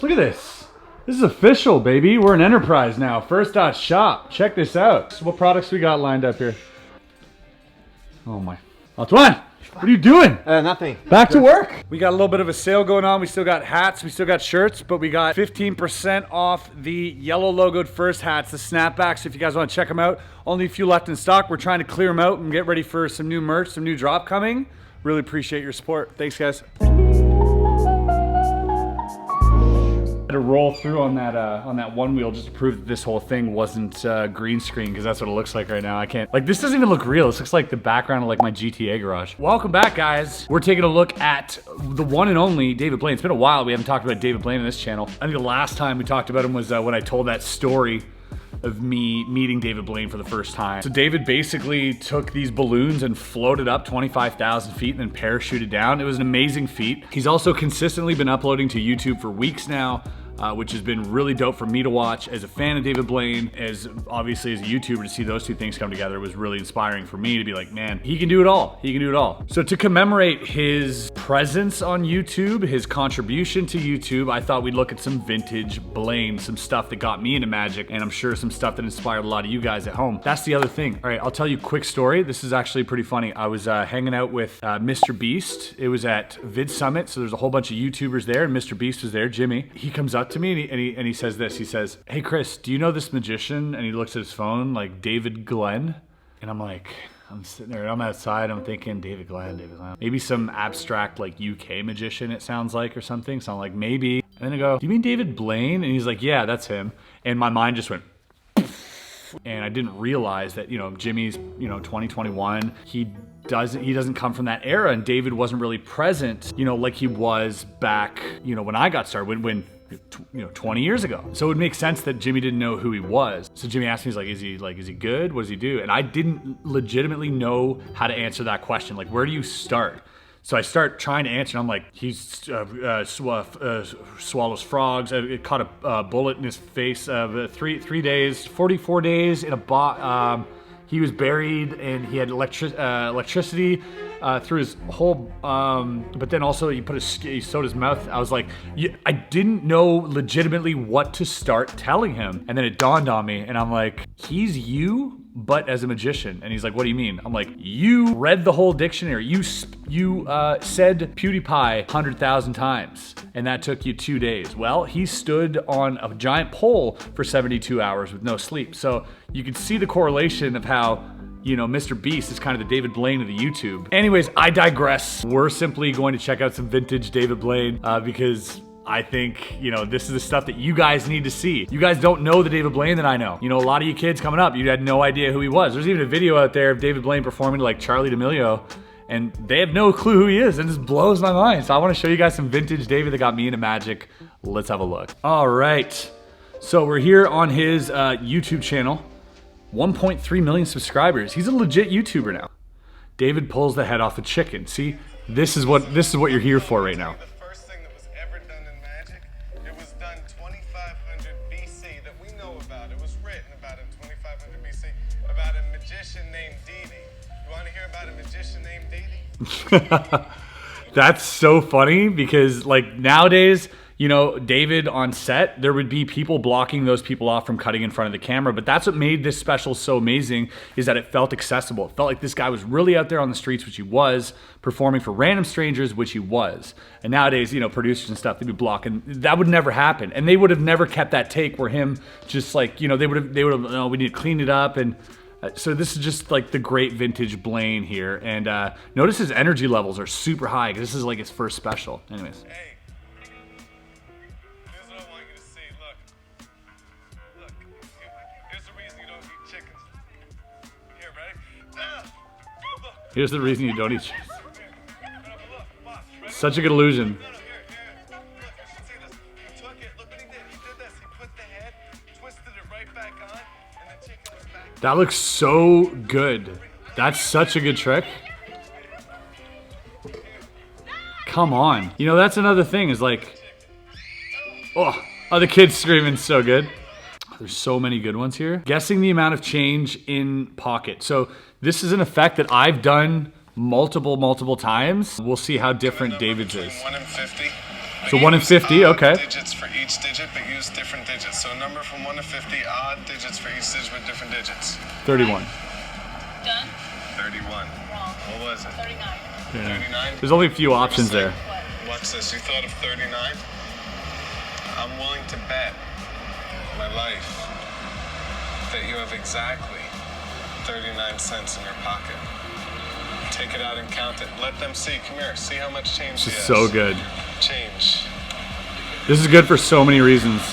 Look at this. This is official, baby. We're an enterprise now. First.shop. Check this out. So what products we got lined up here? Oh my. Antoine, what are you doing? Nothing. Back to work. We got a little bit of a sale going on. We still got hats, we still got shirts, but we got 15% off the yellow logoed First hats, the snapbacks. If you guys want to check them out, only a few left in stock. We're trying to clear them out and get ready for some new merch, some new drop coming. Really appreciate your support. Thanks, guys. To roll through on that one wheel just to prove that this whole thing wasn't green screen, because that's what it looks like right now. I can't, like, this doesn't even look real. This looks like the background of like my GTA garage. Welcome back, guys. We're taking a look at the one and only David Blaine. It's been a while we haven't talked about David Blaine on this channel. I think the last time we talked about him was when I told that story of me meeting David Blaine for the first time. So David basically took these balloons and floated up 25,000 feet and then parachuted down. It was an amazing feat. He's also consistently been uploading to YouTube for weeks now, which has been really dope for me to watch. As a fan of David Blaine, as obviously as a YouTuber, to see those two things come together was really inspiring for me to be like, man, he can do it all. He can do it all. So to commemorate his presence on YouTube, his contribution to YouTube, I thought we'd look at some vintage Blaine, some stuff that got me into magic, and I'm sure some stuff that inspired a lot of you guys at home. That's the other thing. All right, I'll tell you a quick story. This is actually pretty funny. I was hanging out with Mr. Beast. It was at Vid Summit, so there's a whole bunch of YouTubers there, and Mr. Beast was there, Jimmy. He comes up to me and he says this. He says, "Hey Chris, do you know this magician?" And he looks at his phone, like David Glenn. And I'm like, I'm sitting there, I'm outside, I'm thinking David Glenn. Maybe some abstract like UK magician, it sounds like, or something. So I'm like, maybe. And then I go, "Do you mean David Blaine?" And he's like, "Yeah, that's him." And my mind just went, and I didn't realize that, you know, Jimmy's, you know, 2021, he doesn't come from that era, and David wasn't really present, you know, like he was back, you know, when I got started, when you know, 20 years ago. So it would make sense that Jimmy didn't know who he was. So Jimmy asked me, he's like, is he good? What does he do? And I didn't legitimately know how to answer that question. Like, where do you start? So I start trying to answer, and I'm like, he swallows frogs. It caught a bullet in his face. 3 days, 44 days in a box. He was buried, and he had electricity through his whole, but then also he sewed his mouth. I was like, I didn't know legitimately what to start telling him. And then it dawned on me, and I'm like, he's you, but as a magician. And he's like, what do you mean? I'm like, you read the whole dictionary. You said PewDiePie 100,000 times, and that took you 2 days. Well, he stood on a giant pole for 72 hours with no sleep. So you can see the correlation of how, you know, Mr. Beast is kind of the David Blaine of the YouTube. Anyways, I digress. We're simply going to check out some vintage David Blaine because I think, you know, this is the stuff that you guys need to see. You guys don't know the David Blaine that I know. You know, a lot of you kids coming up, you had no idea who he was. There's even a video out there of David Blaine performing to like Charlie D'Amelio, and they have no clue who he is. It just blows my mind. So I want to show you guys some vintage David that got me into magic. Let's have a look. All right. So we're here on his YouTube channel. 1.3 million subscribers. He's a legit YouTuber now. David pulls the head off a chicken. See, this is what you're here for right now. The first thing that was ever done in magic, it was done 2500 BC that we know about. It was written about in 2500 BC about a magician named Didi. You want to hear about a magician named Didi? That's so funny because, like, nowadays, you know, David on set, there would be people blocking those people off from cutting in front of the camera. But that's what made this special so amazing, is that it felt accessible. It felt like this guy was really out there on the streets, which he was, performing for random strangers, which he was. And nowadays, you know, producers and stuff, they'd be blocking. That would never happen. And they would have never kept that take where him just like, you know, they would have, no, we need to clean it up. And so this is just like the great vintage Blaine here. And notice his energy levels are super high because this is like his first special. Anyways. Hey. Here's the reason you don't eat chicken. Such a good illusion. That looks so good. That's such a good trick. Come on. You know, that's another thing is like, oh, the kid's screaming so good. There's so many good ones here. Guessing the amount of change in pocket. So this is an effect that I've done multiple times. We'll see how different David's is. 1 in 50 So 1 in 50, okay. Digits for each digit, but use different digits. So a number from 1 to 50, odd digits for each digit with different digits. 31. Done? 31. Wrong. What was it? 39. Yeah. 39? There's only a few options there. Watch this. You thought of 39? I'm willing to bet my life that you have exactly 39 cents in your pocket. Take it out and count it. Let them see. Come here. See how much change This he is has. so good. Change. This is good for so many reasons. I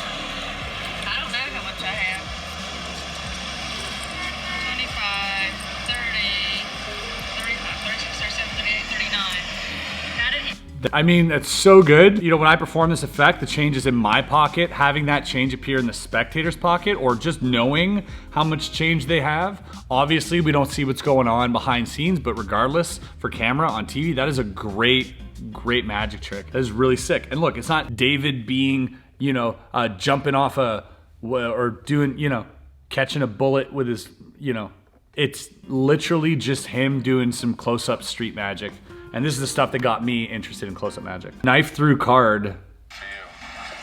don't know how much I have. 25, 30, 35, 36, 37, 38, 39. How did he... I mean, that's so good. You know, when I perform this effect, the change is in my pocket. Having that change appear in the spectator's pocket, or just knowing how much change they have. Obviously, we don't see what's going on behind scenes, but regardless, for camera on TV, that is a great magic trick. That is really sick. And look, it's not David being, you know, jumping off or doing, you know, catching a bullet with his, you know, it's literally just him doing some close-up street magic. And this is the stuff that got me interested in close-up magic. Knife through card. For you.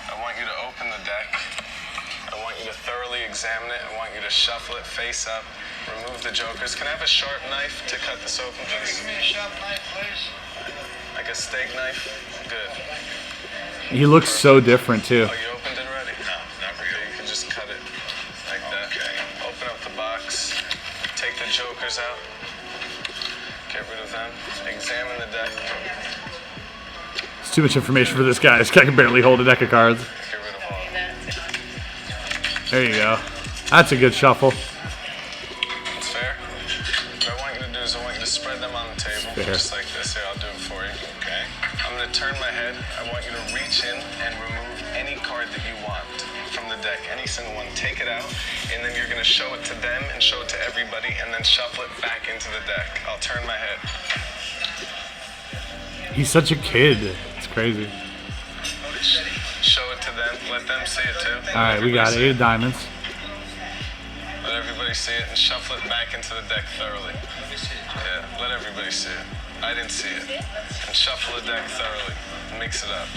I want you to open the deck. I want you to thoroughly examine it. I want you to shuffle it face up. Remove the jokers. Can I have a sharp knife to cut this open, please? Give me a sharp knife, please. Like a steak knife? Good. He looks so different too. Oh, you opened it already? No, not really. You can just cut it like that. Okay. Open up the box. Take the jokers out. Get rid of them. Examine the deck. It's too much information for this guy. This guy can barely hold a deck of cards. Get rid of all of them. There you go. That's a good shuffle. It's fair. What I want you to do is I want you to spread them on the table. Fair. Just like this. Here, I'll do it for you. Okay? I'm going to turn my head. I want you to reach in and remove any card that you want from the deck. Any single one. Take it out. And then you're going to show it to them and show it to everybody and then shuffle it back into the deck. I'll turn my head. He's such a kid. It's crazy. Show it to them. Let them see it too. All right, we got 8 of diamonds. Let everybody see it and shuffle it back into the deck thoroughly. Yeah, let everybody see it. I didn't see it. And shuffle the deck thoroughly. Mix it up.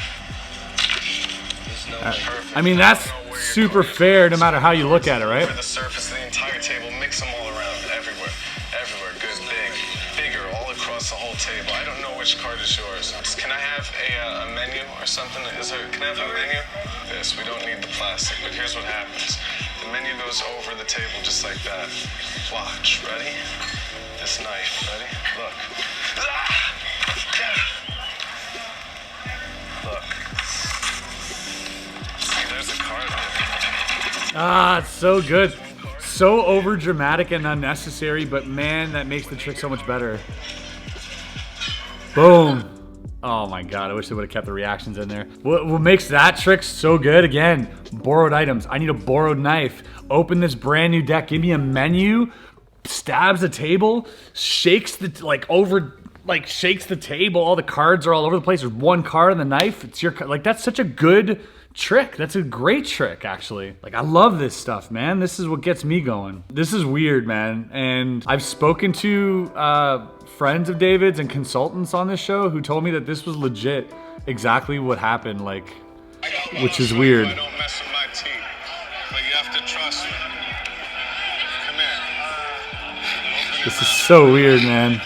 Perfect. I mean, that's super fair no matter how you look at it, right? Over the surface of the entire table, mix them all around, everywhere. Everywhere, good, bigger, all across the whole table. I don't know which card is yours. Can I have a menu or something? Can I have a menu? This, we don't need the plastic, but here's what happens. The menu goes over the table just like that. Watch, ready? This knife, ready? Look. Look. See, there's a card there. Ah, it's so good. So over dramatic and unnecessary, but man, that makes the trick so much better. Boom. Oh my God, I wish they would have kept the reactions in there. What makes that trick so good? Again, borrowed items. I need a borrowed knife. Open this brand new deck. Give me a menu. Stabs the table. Shakes the, shakes the table. All the cards are all over the place. There's one card on the knife. It's your, like, that's such a good trick. That's a great trick, actually. Like, I love this stuff, man. This is what gets me going. This is weird, man. And I've spoken to friends of David's and consultants on this show who told me that this was legit exactly what happened, like, which is weird. I don't mess with my team, but you have to trust me. Come here. This is so weird, man.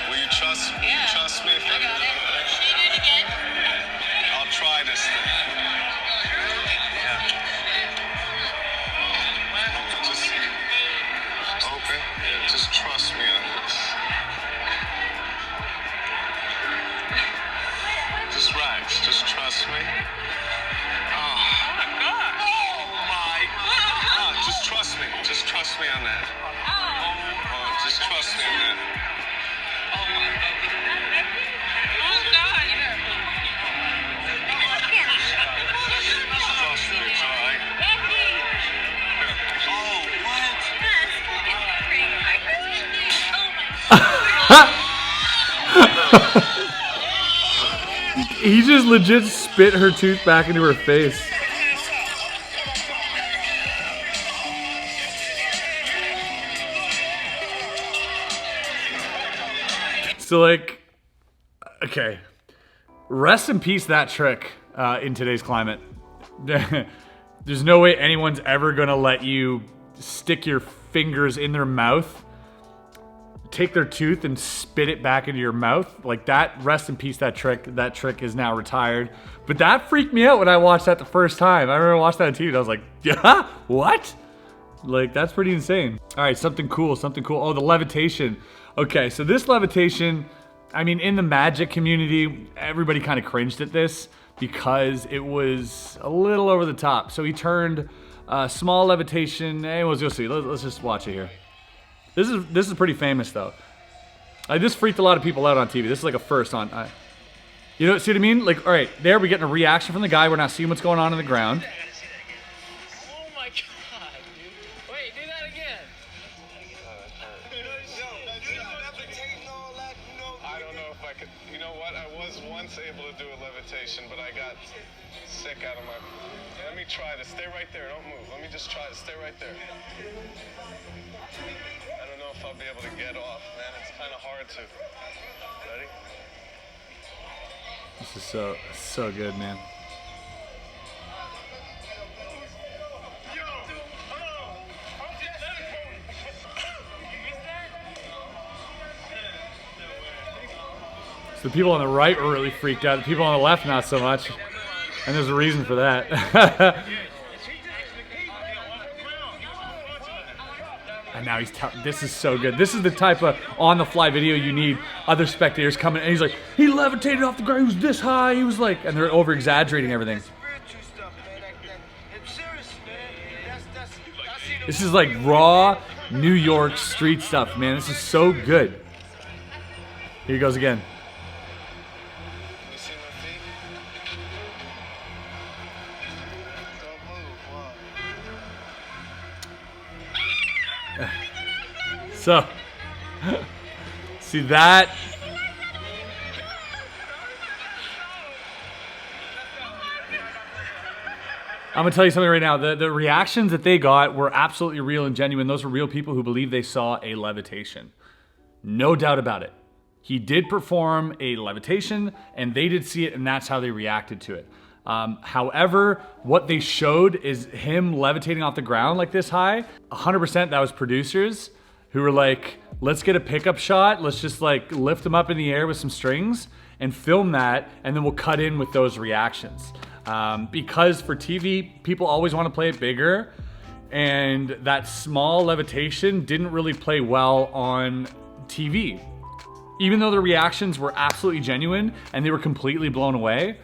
Will you trust me? Yeah. Trust me? I got it. Can you do it again? I'll try this thing. Just open. Just trust me on this. Just rise. Just trust me. Oh my God. Just trust me. Just trust me on that. Oh, just trust me on that. Oh God. Just trust me. It's all right. He just legit spit her tooth back into her face. So, like, okay. Rest in peace, that trick. in today's climate. There's no way anyone's ever gonna let you stick your fingers in their mouth, take their tooth and spit it back into your mouth. Like that, rest in peace, that trick. That trick is now retired. But that freaked me out when I watched that the first time. I remember watching that on TV and I was like, yeah, what? Like, that's pretty insane. All right, something cool, something cool. Oh, the levitation. Okay, so this levitation, I mean, in the magic community, everybody kind of cringed at this because it was a little over the top. So he turned small levitation, and you'll see. Let's just watch it here. This is pretty famous though. This freaked a lot of people out on TV. This is like a first on. You know, see what I mean? Like, all right, there we're getting a reaction from the guy. We're not seeing what's going on in the ground. Oh my god, dude. Wait, do that again. I don't know if I could. You know what? I was once able to do a levitation, but I got sick out of my. Let me try to stay right there. Don't move. Let me just try to stay right there. I don't know if I'll be able to get off, man. It's kind of hard to. Ready? This is so good, man. So the people on the right were really freaked out. The people on the left, not so much. And there's a reason for that. And now he's telling, this is so good. This is the type of on-the-fly video you need other spectators coming, and he's like, he levitated off the ground, he was this high, he was like, and they're over-exaggerating everything. This is like raw New York street stuff, man. This is so good. Here he goes again. You see my feet? Don't move. Why? So, see that? I'm gonna tell you something right now. The reactions that they got were absolutely real and genuine. Those were real people who believed they saw a levitation. No doubt about it. He did perform a levitation, and they did see it, and that's how they reacted to it. However, what they showed is him levitating off the ground like this high. 100% that was producers who were like, let's get a pickup shot. Let's just like lift him up in the air with some strings and film that, and then we'll cut in with those reactions. Because for TV, people always want to play it bigger, and that small levitation didn't really play well on TV. Even though the reactions were absolutely genuine and they were completely blown away,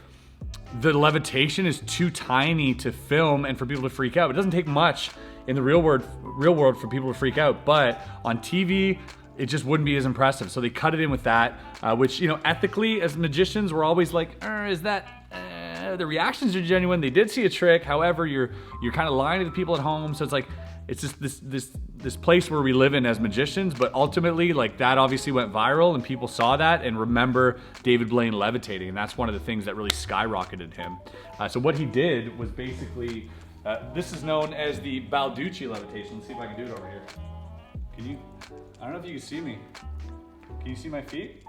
the levitation is too tiny to film and for people to freak out. It doesn't take much in the real world for people to freak out, but on TV, it just wouldn't be as impressive. So they cut it in with that, which, you know, ethically as magicians, we're always like, is that, the reactions are genuine. They did see a trick. However, you're kind of lying to the people at home. So it's like, it's just this place where we live in as magicians, but ultimately, like, that obviously went viral and people saw that and remember David Blaine levitating, and that's one of the things that really skyrocketed him. So what he did was basically, this is known as the Balducci levitation. Let's see if I can do it over here. Can you, I don't know if you can see me. Can you see my feet?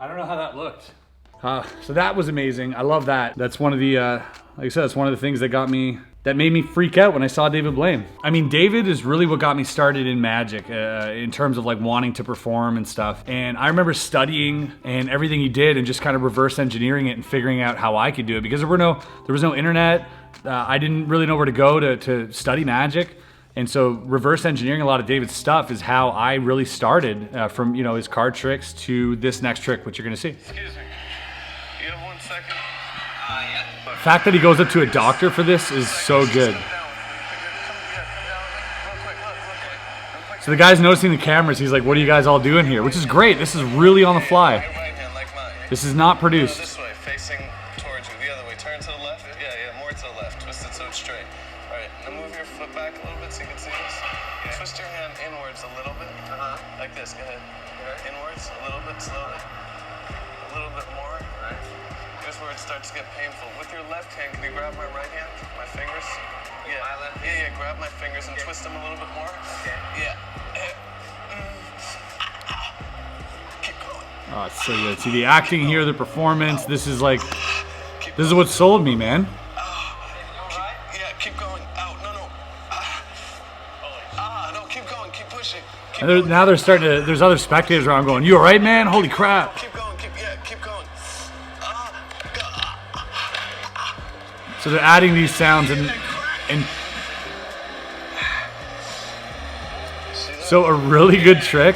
I don't know how that looked. So that was amazing. I love that. That's one of the, like I said, that's one of the things that made me freak out when I saw David Blaine. I mean, David is really what got me started in magic, in terms of like wanting to perform and stuff. And I remember studying and everything he did and just kind of reverse engineering it and figuring out how I could do it, because there was no internet. I didn't really know where to go to study magic. And so reverse engineering a lot of David's stuff is how I really started, from, you know, his card tricks to this next trick, which you're gonna see. Excuse me. You have 1 second? Yeah. The fact that he goes up to a doctor for this is so good. So the guy's noticing the cameras. He's like, what are you guys all doing here? Which is great. This is really on the fly. Your right hand like mine. This is not Go produced. this way, facing towards you. The other way. Turn to the left. Yeah, more to the left. Twist it so it's straight. All right, now move your foot back a little bit so you can see this. Twist your hand inwards a little bit. Like this. Go ahead. Inwards a little bit slowly. A little bit more. Right. Here's where it starts to get painful. With your left hand, can you grab my right hand? My fingers? Yeah. My left hand? Yeah, grab my fingers and twist them a little bit more. Okay. Yeah. Keep going. Oh, it's so good. See the acting here, the performance. This is like, this is what sold me, man. Yeah, keep going. Out. No, no. No, keep going. Keep pushing. And now they're starting to, there's other spectators around going, you all right, man? Holy crap. Keep going. Keep going. So they're adding these sounds and so a really good trick.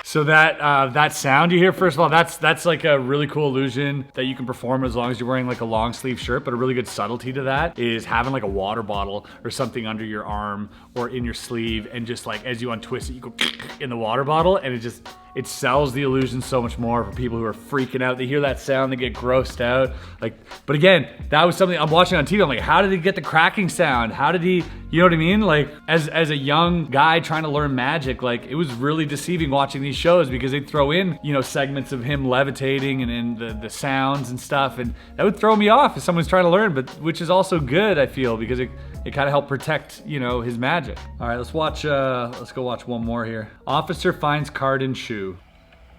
So that sound you hear, first of all, that's like a really cool illusion that you can perform as long as you're wearing like a long sleeve shirt. But a really good subtlety to that is having like a water bottle or something under your arm or in your sleeve, and just like as you untwist it, you go in the water bottle, and it sells the illusion so much more for people who are freaking out. They hear that sound, they get grossed out. Like, but again, that was something I'm watching on TV. I'm like, how did he get the cracking sound? How did he, you know what I mean? Like, as a young guy trying to learn magic, like it was really deceiving watching these shows because they'd throw in, you know, segments of him levitating and the sounds and stuff, and that would throw me off if someone's trying to learn, but which is also good, I feel, because it kind of helped protect, you know, his magic. All right, let's go watch one more here. Officer finds card in shoe.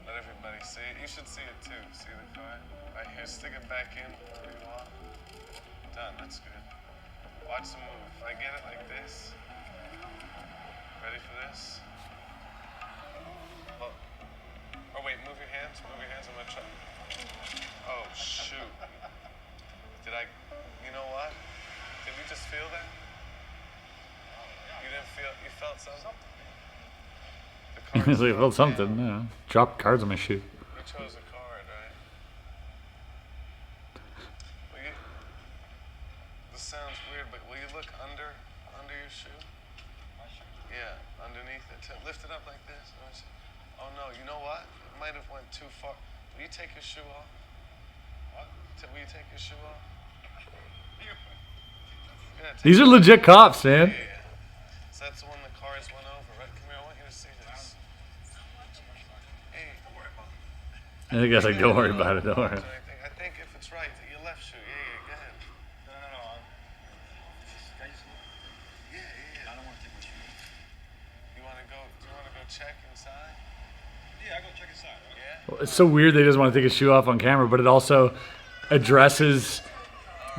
Let everybody see it. You should see it too. See the card? Right here. Stick it back in where you are. Done. That's good. Watch the move. If I get it like this. Ready for this? Oh wait, move your hands. Move your hands. I'm gonna try. Oh shoot. Did I? You know what? Did we just feel that? You didn't feel? You felt something? He's like, well, something, yeah. Drop cards on my shoe. You chose a card, right? This sounds weird, but will you look under your shoe? My shoe? Yeah, underneath it. Lift it up like this. Oh no, you know what? It might have went too far. Will you take your shoe off? What? Will you take your shoe off? Yeah, These are legit cops, man. Yeah. So that's the one the cars went over, right? Come here, I want you to see this. Hey, don't worry about it. I think I was like, don't worry about it, don't worry. I think if it's right, your left shoe. Yeah, go ahead. No. Yeah. I don't want to take my shoe. Do you want to go check inside? Yeah, I'll go check inside. Right? Yeah. Well, it's so weird they just want to take his shoe off on camera, but it also addresses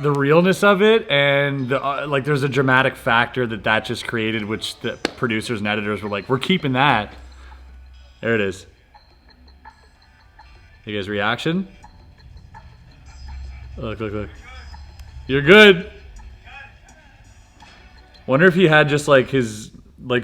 the realness of it, and like there's a dramatic factor that just created, which the producers and editors were like, we're keeping that. There it is. You guys' reaction? Look. You're good. Wonder if he had just like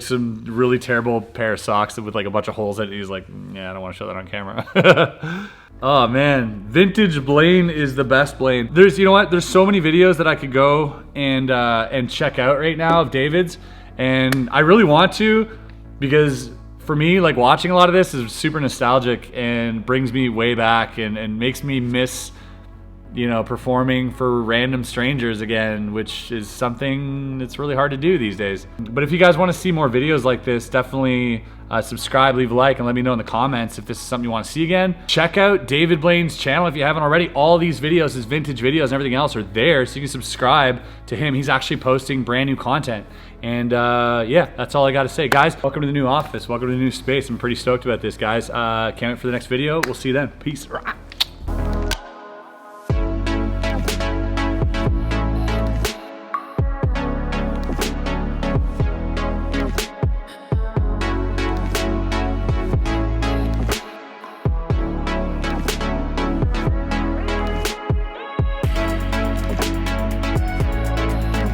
some really terrible pair of socks with like a bunch of holes in it. He's like, yeah, I don't want to show that on camera. Oh man, vintage Blaine is the best Blaine. You know what? There's so many videos that I could go and check out right now of David's, and I really want to, because for me, like watching a lot of this is super nostalgic and brings me way back and makes me miss, you know, performing for random strangers again, which is something that's really hard to do these days. But if you guys want to see more videos like this, definitely subscribe, leave a like, and let me know in the comments if this is something you want to see again. Check out David Blaine's channel if you haven't already. All these videos, his vintage videos and everything else are there, so you can subscribe to him. He's actually posting brand new content. And yeah, that's all I got to say. Guys, welcome to the new office. Welcome to the new space. I'm pretty stoked about this, guys. Can't wait for the next video. We'll see you then. Peace.